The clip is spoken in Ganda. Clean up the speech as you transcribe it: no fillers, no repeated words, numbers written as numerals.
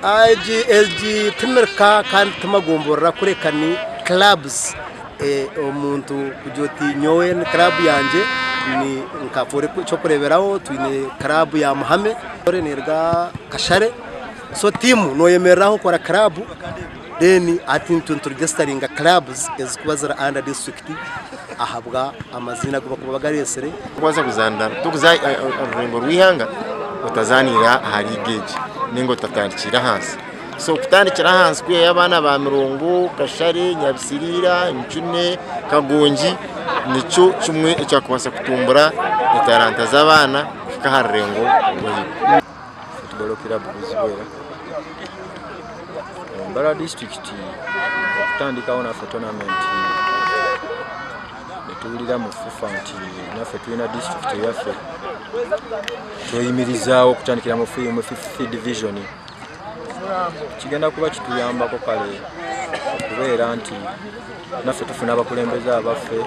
LG tumirka kan tumagomborra kurekani clubs omuntu kujoti nyowe club yanje ni nkafore cyo kureberaho twine club ya Muhame nerga Kashare so Tiimu no yemeraho kora club then atintu registeringa clubs ezikubazira under district ahabwa amazina kuba kubagaresere kwaza kuzanda tukuza ururembo rwihanga utazanira hari liigi ningo tatandikira hansi so kutandikira hansi kwe yabana ba mirongo Kashare Nyabisirira Incune Kagongi nico kimwe cyakubasa kutumbura itaranta z'abana kaharengo football club buzibera Mbarara district kutandika ona tournament netulira mu fufanti nafe twina district yafe tuyimirizawo kutandikira mu 5th division kigenda kuba kituyamba ko kale kubera anti nafe tufuna abakulembeza abaffe